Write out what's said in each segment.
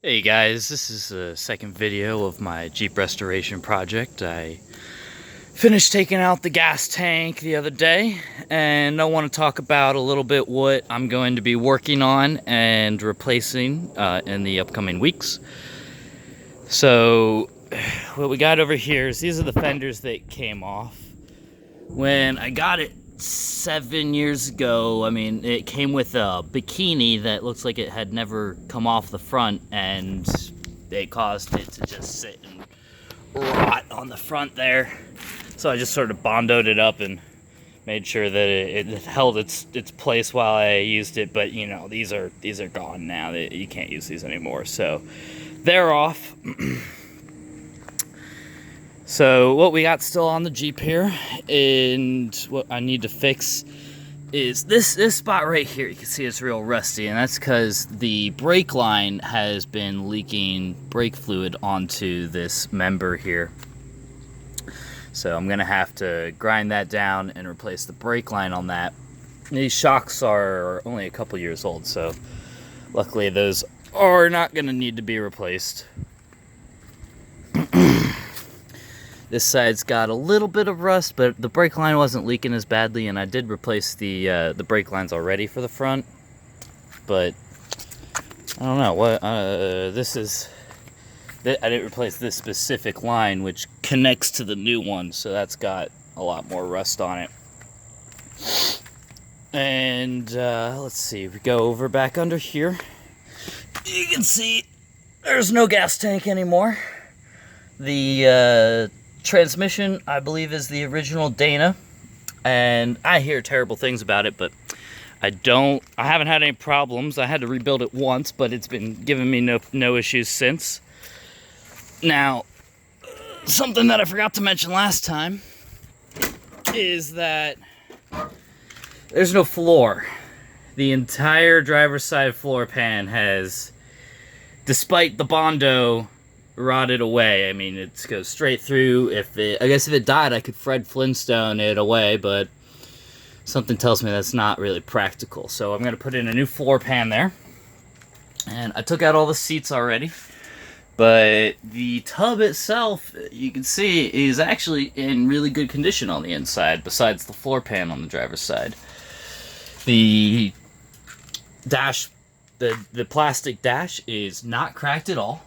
Hey guys, this is the second video of my Jeep restoration project. I finished taking out the gas tank the other day, and I want to talk about a little bit what I'm going to be working on and replacing in the upcoming weeks. So what we got over here is these are the fenders that came off. When I got it 7 years ago, I mean, it came with a bikini that looks like it had never come off the front, and it caused it to just sit and rot on the front there. So I just sort of bondoed it up and made sure that it held its place while I used it. But you know, these are gone now. You can't use these anymore, so they're off. So what we got still on the Jeep here, and what I need to fix is this spot right here. You can see it's real rusty, and that's because the brake line has been leaking brake fluid onto this member here. So I'm gonna have to grind that down and replace the brake line on that. These shocks are only a couple years old, so luckily those are not gonna need to be replaced. This side's got a little bit of rust, but the brake line wasn't leaking as badly, and I did replace the brake lines already for the front. But I don't know what this is. I didn't replace this specific line, which connects to the new one, so that's got a lot more rust on it. And let's see, we go over back under here. You can see there's no gas tank anymore. The transmission, I believe, is the original Dana, and I hear terrible things about it, but I haven't had any problems. I had to rebuild it once, but it's been giving me no issues since. Now, something that I forgot to mention last time is that there's no floor. The entire driver's side floor pan has, despite the Bondo, rotted away. I mean, it goes straight through. I guess if it died, I could Fred Flintstone it away, but something tells me that's not really practical. So I'm going to put in a new floor pan there. And I took out all the seats already, but the tub itself, you can see, is actually in really good condition on the inside, besides the floor pan on the driver's side. The dash, the plastic dash is not cracked at all.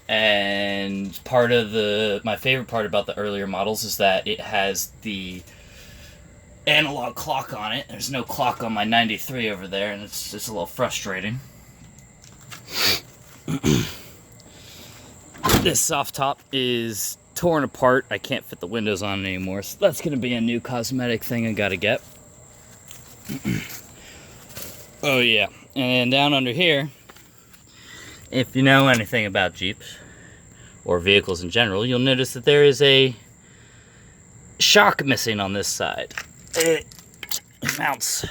And my favorite part about the earlier models is that it has the analog clock on it. There's no clock on my 93 over there, and it's just a little frustrating. This soft top is torn apart. I can't fit the windows on it anymore, so that's going to be a new cosmetic thing I got to get. Oh yeah, and down under here, if you know anything about Jeeps or vehicles in general, you'll notice that there is a shock missing on this side. It mounts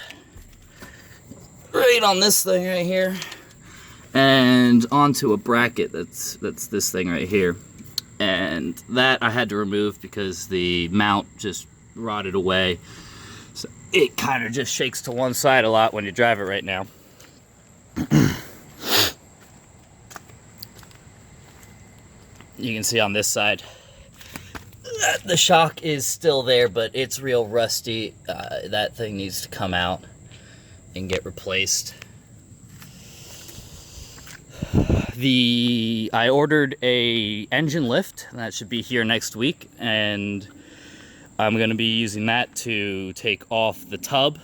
right on this thing right here and onto a bracket that's this thing right here. And that I had to remove because the mount just rotted away. So it kind of just shakes to one side a lot when you drive it right now. You can see on this side, the shock is still there, but it's real rusty. That thing needs to come out and get replaced. I ordered a engine lift, and that should be here next week, and I'm going to be using that to take off the tub.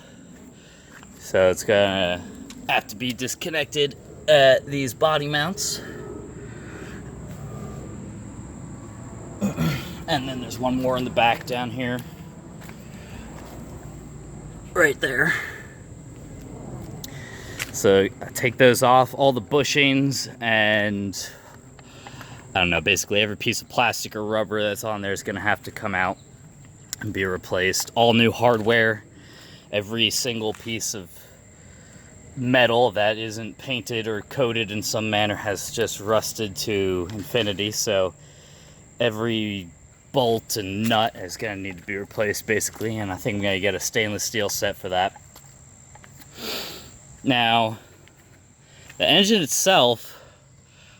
So it's going to have to be disconnected at these body mounts. And then there's one more in the back down here. Right there. So I take those off, all the bushings, and I don't know, basically every piece of plastic or rubber that's on there is going to have to come out and be replaced. All new hardware. Every single piece of metal that isn't painted or coated in some manner has just rusted to infinity. So every bolt and nut is going to need to be replaced, basically, and I think I'm going to get a stainless steel set for that. Now, the engine itself,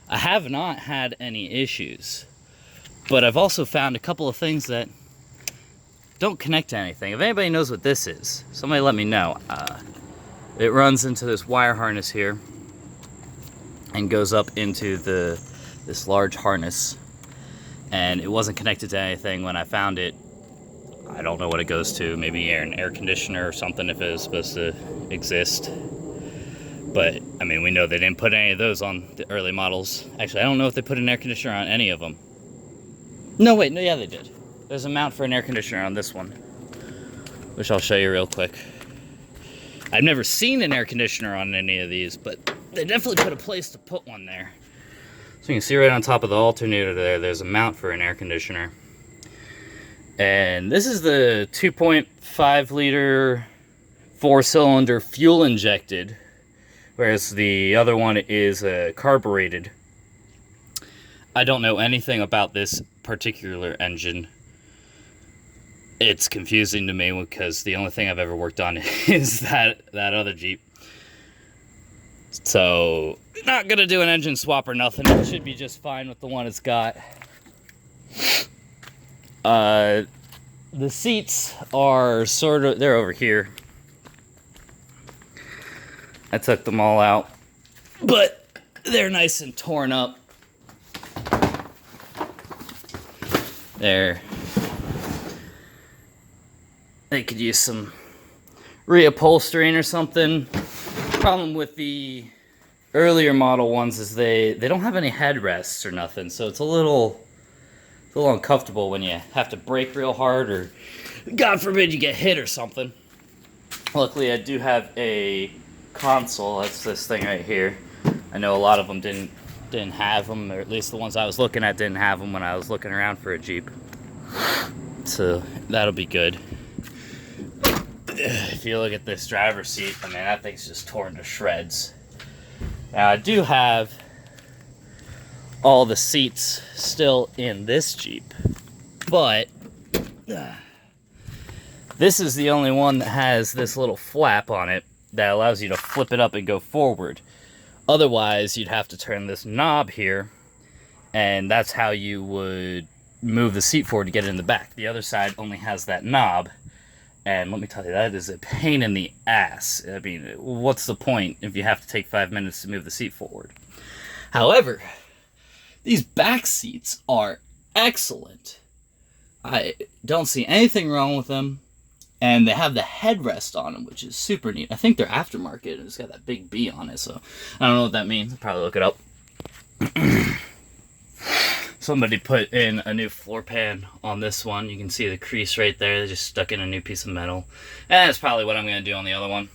I have not had any issues, but I've also found a couple of things that don't connect to anything. If anybody knows what this is, somebody let me know. It runs into this wire harness here and goes up into this large harness, and it wasn't connected to anything when I found it. I don't know what it goes to, maybe an air conditioner or something if it was supposed to exist. But, I mean, we know they didn't put any of those on the early models. Actually, I don't know if they put an air conditioner on any of them. No, wait, no, yeah, they did. There's a mount for an air conditioner on this one, which I'll show you real quick. I've never seen an air conditioner on any of these, but they definitely put a place to put one there. So you can see right on top of the alternator there's a mount for an air conditioner. And this is the 2.5 liter 4-cylinder fuel injected, whereas the other one is carbureted. I don't know anything about this particular engine. It's confusing to me because the only thing I've ever worked on is that other Jeep. So, not gonna do an engine swap or nothing. It should be just fine with the one it's got. The seats are they're over here. I took them all out, but they're nice and torn up. They could use some reupholstering or something. Problem with the earlier model ones is they don't have any headrests or nothing, so it's a little uncomfortable when you have to brake real hard, or God forbid you get hit or something. Luckily, I do have a console. That's this thing right here. I know a lot of them didn't have them, or at least the ones I was looking at didn't have them when I was looking around for a Jeep. So that'll be good. If you look at this driver's seat, I mean, that thing's just torn to shreds. Now, I do have all the seats still in this Jeep, but this is the only one that has this little flap on it that allows you to flip it up and go forward. Otherwise, you'd have to turn this knob here, and that's how you would move the seat forward to get it in the back. The other side only has that knob, and let me tell you, that is a pain in the ass. I mean, what's the point if you have to take 5 minutes to move the seat forward? However, these back seats are excellent. I don't see anything wrong with them. And they have the headrest on them, which is super neat. I think they're aftermarket, and it's got that big B on it, so I don't know what that means. I'll probably look it up. Somebody put in a new floor pan on this one. You can see the crease right there. They just stuck in a new piece of metal. And that's probably what I'm going to do on the other one.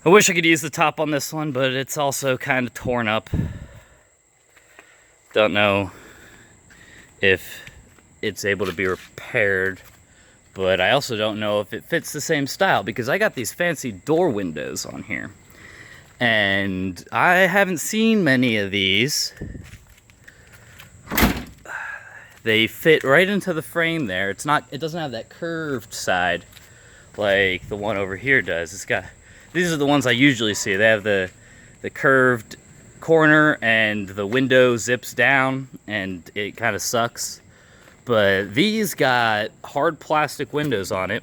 I wish I could use the top on this one, but it's also kind of torn up. Don't know if it's able to be repaired, but I also don't know if it fits the same style, because I got these fancy door windows on here, and I haven't seen many of these. They fit right into the frame there. It doesn't have that curved side like the one over here does. These are the ones I usually see. They have the curved corner, and the window zips down, and it kind of sucks. But these got hard plastic windows on it,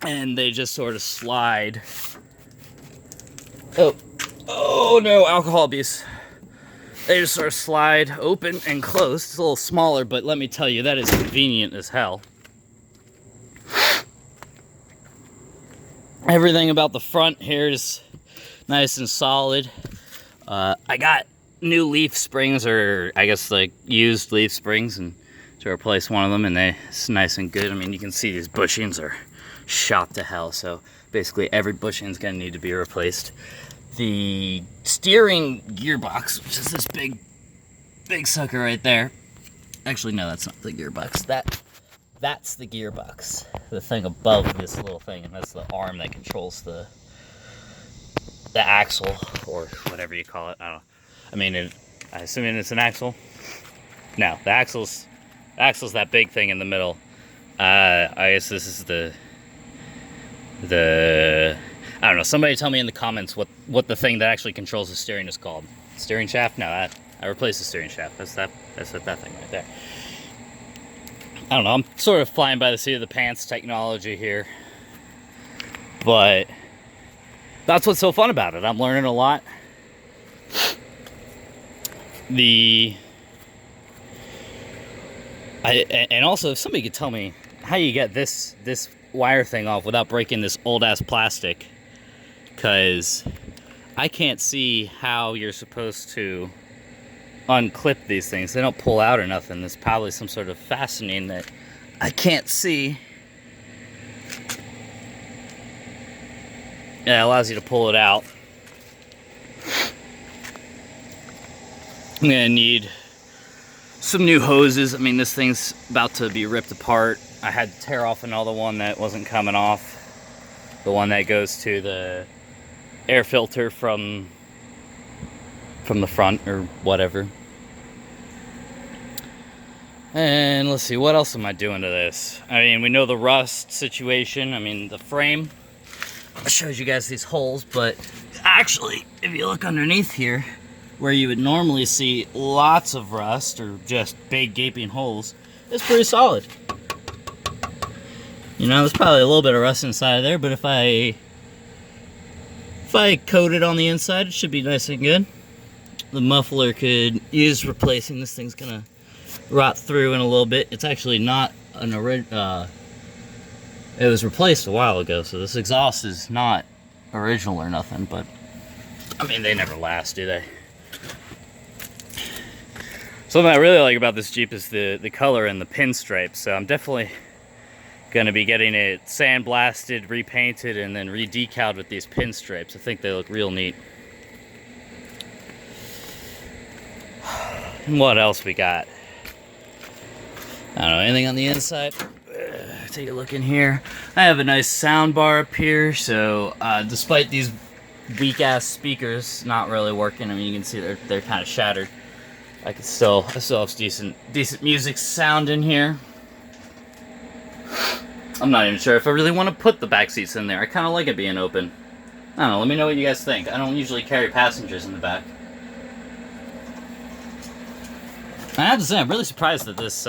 and they just sort of slide. Oh no, alcohol abuse. They just sort of slide open and close. It's a little smaller, but let me tell you, that is convenient as hell. Everything about the front here is nice and solid. I got new leaf springs, or I guess like used leaf springs, and to replace one of them, and it's nice and good. I mean, you can see these bushings are shot to hell, so basically every bushing is going to need to be replaced. The steering gearbox, which is this big sucker right there. Actually, no, that's not the gearbox. That's the gearbox. The thing above this little thing, and that's the arm that controls the axle, or whatever you call it. I don't know. I mean, I assume it's an axle. No, the axle's that big thing in the middle. I guess this is the I don't know. Somebody tell me in the comments what the thing that actually controls the steering is called. Steering shaft? No, I replaced the steering shaft. That's that thing right there. I don't know. I'm sort of flying by the seat of the pants technology here, but that's what's so fun about it. I'm learning a lot. And also, if somebody could tell me how you get this wire thing off without breaking this old ass plastic, because I can't see how you're supposed to unclip these things. They don't pull out or nothing. There's probably some sort of fastening that I can't see. Yeah, it allows you to pull it out. I'm gonna need some new hoses. I mean, this thing's about to be ripped apart. I had to tear off another one that wasn't coming off. The one that goes to the air filter from the front or whatever. And let's see, what else am I doing to this? I mean, we know the rust situation. I mean, the frame. I showed you guys these holes, but actually, if you look underneath here, where you would normally see lots of rust or just big gaping holes, it's pretty solid. You know, there's probably a little bit of rust inside of there, but if I coat it on the inside, it should be nice and good. The muffler could use replacing. This thing's gonna rot through in a little bit. It's actually not an original. It was replaced a while ago, so this exhaust is not original or nothing. But I mean, they never last, do they? Something I really like about this Jeep is the color and the pinstripes. So I'm definitely gonna be getting it sandblasted, repainted, and then re-decaled with these pinstripes. I think they look real neat. And what else we got? I don't know, anything on the inside? Take a look in here. I have a nice sound bar up here, so despite these weak-ass speakers not really working, I mean, you can see they're kind of shattered. I still have decent music sound in here. I'm not even sure if I really want to put the back seats in there. I kind of like it being open. I don't know, let me know what you guys think. I don't usually carry passengers in the back. I have to say, I'm really surprised that this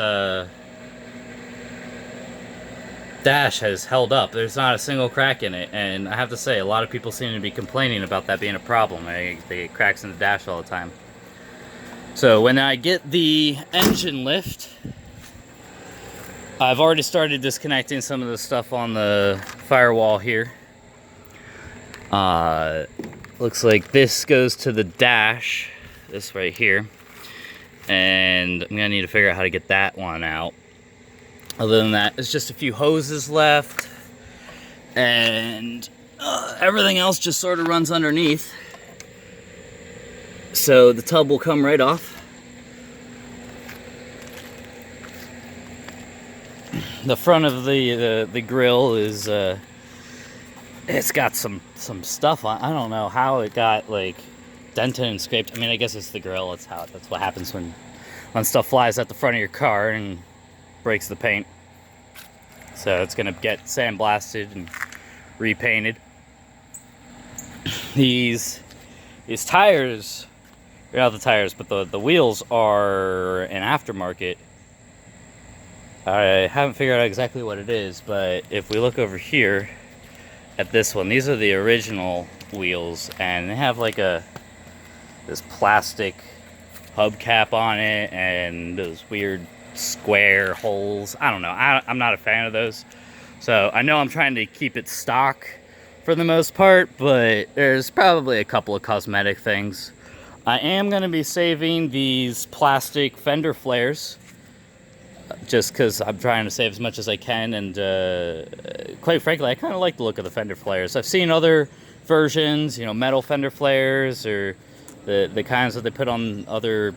dash has held up. There's not a single crack in it, and I have to say, a lot of people seem to be complaining about that being a problem. They get cracks in the dash all the time. So when I get the engine lift, I've already started disconnecting some of the stuff on the firewall here. Looks like this goes to the dash, this right here. And I'm gonna need to figure out how to get that one out. Other than that, it's just a few hoses left, and everything else just sort of runs underneath. So the tub will come right off. The front of the grill is it's got some stuff on. I don't know how it got like dented and scraped. I mean, I guess it's the grill. That's what happens when stuff flies at the front of your car and breaks the paint. So it's gonna get sandblasted and repainted. These tires, not the tires, but the wheels are an aftermarket. I haven't figured out exactly what it is, but if we look over here at this one, these are the original wheels, and they have like this plastic hubcap on it and those weird square holes. I don't know. I'm not a fan of those. So I know I'm trying to keep it stock for the most part, but there's probably a couple of cosmetic things. I am going to be saving these plastic fender flares just because I'm trying to save as much as I can, and quite frankly, I kind of like the look of the fender flares. I've seen other versions, you know, metal fender flares, or the kinds that they put on other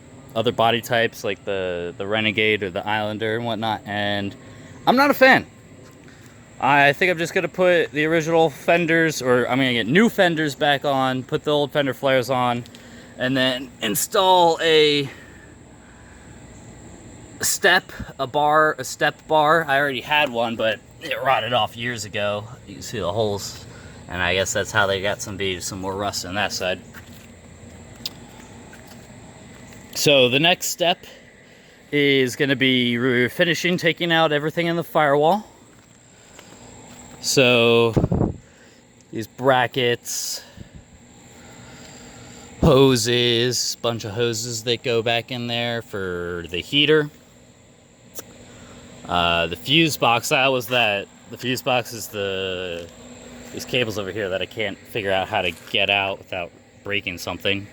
body types like the Renegade or the Islander and whatnot, and I'm not a fan. I think I'm just gonna put the original fenders, or I'm gonna get new fenders back on, put the old fender flares on, and then install a step bar. I already had one, but it rotted off years ago. You can see the holes And I guess that's how they got some more rust on that side. So the next step is going to be finishing taking out everything in the firewall. So these brackets, hoses, bunch of hoses that go back in there for the heater. The fuse box, the fuse box is these cables over here that I can't figure out how to get out without breaking something.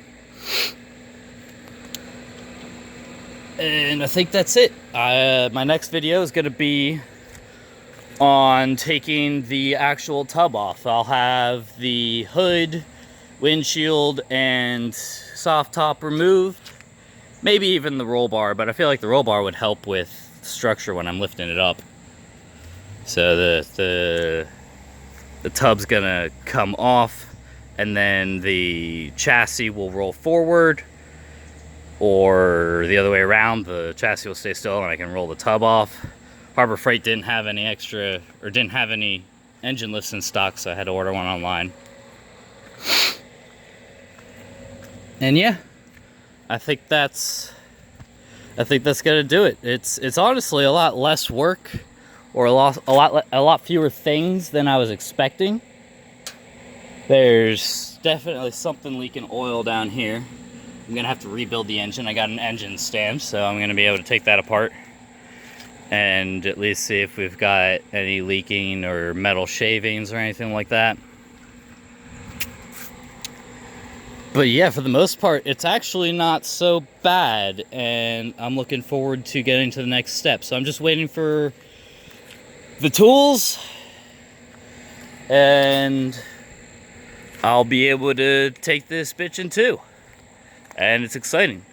And I think that's it. My next video is going to be on taking the actual tub off. I'll have the hood, windshield, and soft top removed. Maybe even the roll bar, but I feel like the roll bar would help with structure when I'm lifting it up. So the tub's gonna come off, and then the chassis will roll forward, or the other way around. The chassis will stay still and I can roll the tub off. Harbor Freight didn't have any engine lifts in stock, so I had to order one online. And yeah, I think that's gonna do it. It's honestly a lot less work, or a lot fewer things than I was expecting. There's definitely something leaking oil down here. I'm gonna have to rebuild the engine. I got an engine stand, so I'm gonna be able to take that apart and at least see if we've got any leaking or metal shavings or anything like that. But yeah, for the most part, it's actually not so bad, and I'm looking forward to getting to the next step. So I'm just waiting for the tools, and I'll be able to take this bitch in two. And it's exciting.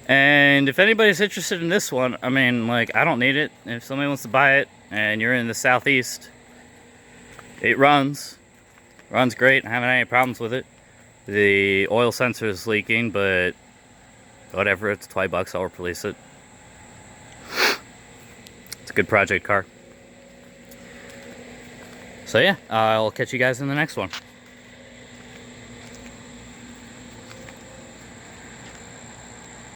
And if anybody's interested in this one, I mean, like, I don't need it. If somebody wants to buy it and you're in the southeast, it runs great. I haven't had any problems with it. The oil sensor is leaking, but whatever, it's $20, I'll replace it. It's a good project car. So yeah, I'll catch you guys in the next one.